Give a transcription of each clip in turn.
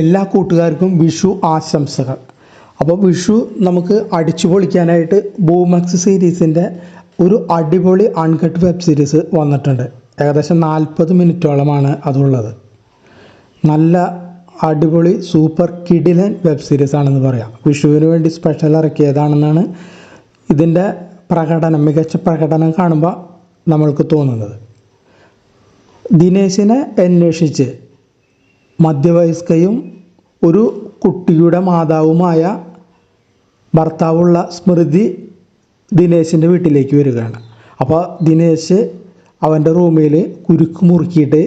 എല്ലാ കൂട്ടുകാർക്കും വിഷു ആശംസകൾ. അപ്പോൾ വിഷു നമുക്ക് അടിച്ചു പൊളിക്കാനായിട്ട് ബൂമക്സ് സീരീസിൻ്റെ ഒരു അടിപൊളി അൺകട്ട് വെബ് സീരീസ് വന്നിട്ടുണ്ട്. ഏകദേശം 40 മിനിറ്റോളമാണ് അതുള്ളത്. നല്ല അടിപൊളി സൂപ്പർ കിടിലൻ വെബ് സീരീസ് ആണെന്ന് പറയാം. വിഷുവിന് വേണ്ടി സ്പെഷ്യൽ ഇറക്കിയതാണെന്നാണ് ഇതിൻ്റെ മികച്ച പ്രകടനം കാണുമ്പോൾ നമ്മൾക്ക് തോന്നുന്നത്. ദിനേശിനെ അന്വേഷിച്ച് മധ്യവയസ്കയും ഒരു കുട്ടിയുടെ മാതാവുമായ ഭർത്താവുള്ള സ്മൃതി ദിനേശിൻ്റെ വീട്ടിലേക്ക് വരികയാണ്. അപ്പോൾ ദിനേശ് അവൻ്റെ റൂമിൽ കുരുക്ക് മുറുക്കിയിട്ട്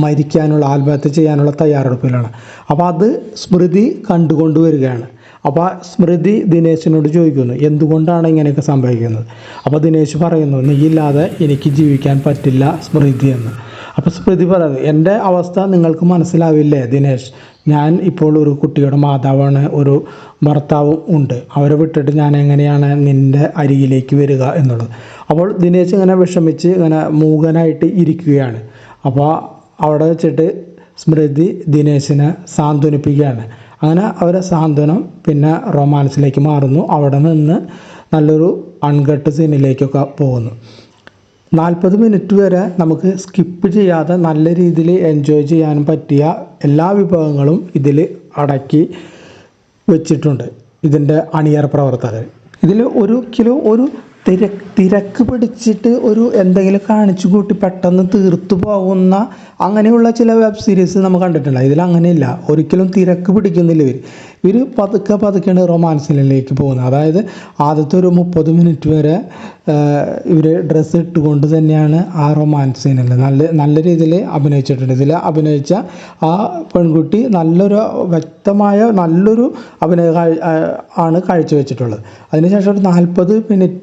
മരിക്കാനുള്ള ആത്മഹത്യ ചെയ്യാനുള്ള തയ്യാറെടുപ്പിലാണ്. അപ്പോൾ അത് സ്മൃതി കണ്ടുകൊണ്ട് വരികയാണ്. അപ്പോൾ സ്മൃതി ദിനേശിനോട് ചോദിക്കുന്നു, എന്തുകൊണ്ടാണ് ഇങ്ങനെയൊക്കെ സംഭവിക്കുന്നത്? അപ്പോൾ ദിനേശ് പറയുന്നു, നീയില്ലാതെ എനിക്ക് ജീവിക്കാൻ പറ്റില്ല സ്മൃതി എന്ന്. അപ്പോൾ സ്മൃതി പറയുന്നത്, എൻ്റെ അവസ്ഥ നിങ്ങൾക്ക് മനസ്സിലാവില്ലേ ദിനേശ്, ഞാൻ ഇപ്പോൾ ഒരു കുട്ടിയുടെ മാതാവാണ്, ഒരു ഭർത്താവും ഉണ്ട്, അവരെ വിട്ടിട്ട് ഞാൻ എങ്ങനെയാണ് നിൻ്റെ അരികിലേക്ക് വരിക എന്നുള്ളത്. അപ്പോൾ ദിനേശ് ഇങ്ങനെ വിഷമിച്ച് ഇങ്ങനെ മൂകനായിട്ട് ഇരിക്കുകയാണ്. അപ്പോൾ അവിടെ വെച്ചിട്ട് സ്മൃതി ദിനേശിനെ സാന്ത്വനിപ്പിക്കുകയാണ്. അങ്ങനെ അവരെ സാന്ത്വനം പിന്നെ റൊമാൻസിലേക്ക് മാറുന്നു. അവിടെ നിന്ന് നല്ലൊരു അൺകട്ട് സീനിലേക്കൊക്കെ പോകുന്നു. 40 മിനിറ്റ് വരെ നമുക്ക് സ്കിപ്പ് ചെയ്യാതെ നല്ല രീതിയിൽ എൻജോയ് ചെയ്യാനും പറ്റിയ എല്ലാ വിഭവങ്ങളും ഇതിൽ അടക്കി വെച്ചിട്ടുണ്ട് ഇതിൻ്റെ അണിയറ പ്രവർത്തകർ. ഇതിൽ ഒരു തിരക്ക് പിടിച്ചിട്ട് എന്തെങ്കിലും കാണിച്ചു കൂട്ടി പെട്ടെന്ന് തീർത്തു പോകുന്ന അങ്ങനെയുള്ള ചില വെബ് സീരീസ് നമ്മൾ കണ്ടിട്ടുണ്ട്. ഇതിൽ അങ്ങനെയില്ല, ഒരിക്കലും തിരക്ക് പിടിക്കുന്നില്ല. ഇവർ പതുക്കെയാണ് റൊമാൻസിലേക്ക് പോകുന്നത്. അതായത് ആദ്യത്തെ ഒരു 30 മിനിറ്റ് വരെ ഇവർ ഡ്രസ്സ് ഇട്ടുകൊണ്ട് തന്നെയാണ് ആ റൊമാൻസ് സീനിൽ നല്ല രീതിയിൽ അഭിനയിച്ചിട്ടുണ്ട്. ഇതിൽ അഭിനയിച്ച ആ പെൺകുട്ടി വ്യക്തമായ നല്ലൊരു ആണ് കാഴ്ചവെച്ചിട്ടുള്ളത്. അതിനുശേഷം ഒരു 40 മിനിറ്റിൽ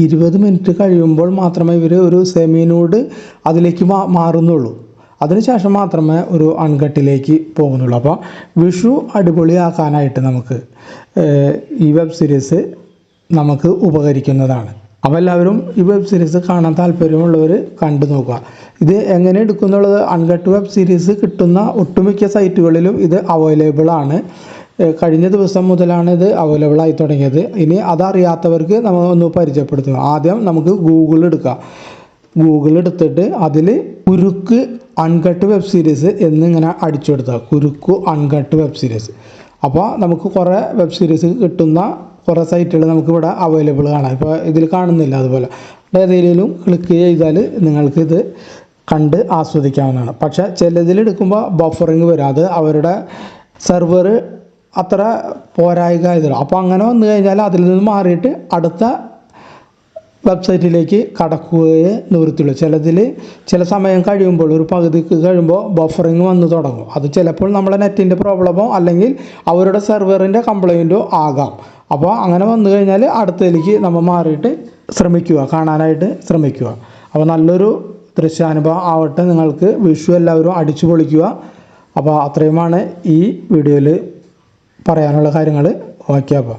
20 മിനിറ്റ് കഴിയുമ്പോൾ മാത്രമേ ഇവർ ഒരു സെമി-ന്യൂഡ് അതിലേക്ക് മാറുന്നുള്ളൂ. അതിനുശേഷം മാത്രമേ ഒരു അൺകട്ടിലേക്ക് പോകുന്നുള്ളൂ. അപ്പോൾ വിഷു അടിപൊളിയാക്കാനായിട്ട് നമുക്ക് ഈ വെബ് സീരീസ് നമുക്ക് ഉപകരിക്കുന്നതാണ്. അപ്പോൾ എല്ലാവരും ഈ വെബ് സീരീസ് കാണാൻ താല്പര്യമുള്ളവർ കണ്ടു നോക്കുക. ഇത് എങ്ങനെ എടുക്കുന്നുള്ളത്, അൺകട്ട് വെബ് സീരീസ് കിട്ടുന്ന ഒട്ടുമിക്ക സൈറ്റുകളിലും ഇത് അവൈലബിൾ ആണ്. കഴിഞ്ഞ ദിവസം മുതലാണ് ഇത് അവൈലബിൾ ആയി തുടങ്ങിയത്. ഇനി അതറിയാത്തവർക്ക് നമ്മൾ ഒന്ന് പരിചയപ്പെടുത്തുക. ആദ്യം നമുക്ക് ഗൂഗിൾ എടുത്തിട്ട് അതിൽ കുരുക്ക് അൺകട്ട് വെബ് സീരീസ് എന്നിങ്ങനെ അടിച്ചെടുക്കുക. കുരുക്ക് അൺകട്ട് വെബ് സീരീസ്. അപ്പോൾ നമുക്ക് കുറേ വെബ് സീരീസ് കിട്ടുന്ന കുറേ സൈറ്റുകൾ നമുക്കിവിടെ അവൈലബിൾ കാണാം. ഇപ്പോൾ ഇതിൽ കാണുന്നില്ല. അതുപോലെ ഏതെങ്കിലും ക്ലിക്ക് ചെയ്താൽ നിങ്ങൾക്കിത് കണ്ട് ആസ്വദിക്കാവുന്നതാണ്. പക്ഷേ ചിലതിലെടുക്കുമ്പോൾ ബഫറിങ് വരും. അത് അവരുടെ സെർവർ അത്ര പോരായിക ആയതല്ലോ. അപ്പോൾ അങ്ങനെ വന്നു കഴിഞ്ഞാൽ അതിൽ നിന്ന് മാറിയിട്ട് അടുത്ത വെബ്സൈറ്റിലേക്ക് കടക്കുകയേ നിവൃത്തിയുള്ളൂ. ചില സമയം കഴിയുമ്പോൾ ഒരു പകുതിക്ക് കഴിയുമ്പോൾ ബഫറിങ് വന്ന് തുടങ്ങും. അത് ചിലപ്പോൾ നമ്മളെ നെറ്റിൻ്റെ പ്രോബ്ലമോ അല്ലെങ്കിൽ അവരുടെ സെർവറിൻ്റെ കംപ്ലൈൻറ്റോ ആകാം. അപ്പോൾ അങ്ങനെ വന്നു കഴിഞ്ഞാൽ അടുത്തതിലേക്ക് നമ്മൾ മാറിയിട്ട് കാണാനായിട്ട് ശ്രമിക്കുക. അപ്പോൾ നല്ലൊരു ദൃശ്യാനുഭവം ആവട്ടെ നിങ്ങൾക്ക്. വിഷു എല്ലാവരും അടിച്ചു പൊളിക്കുക. അപ്പോൾ അത്രയുമാണ് ഈ വീഡിയോയിൽ പറയാനുള്ള കാര്യങ്ങൾ. ഓക്കെ. അപ്പോൾ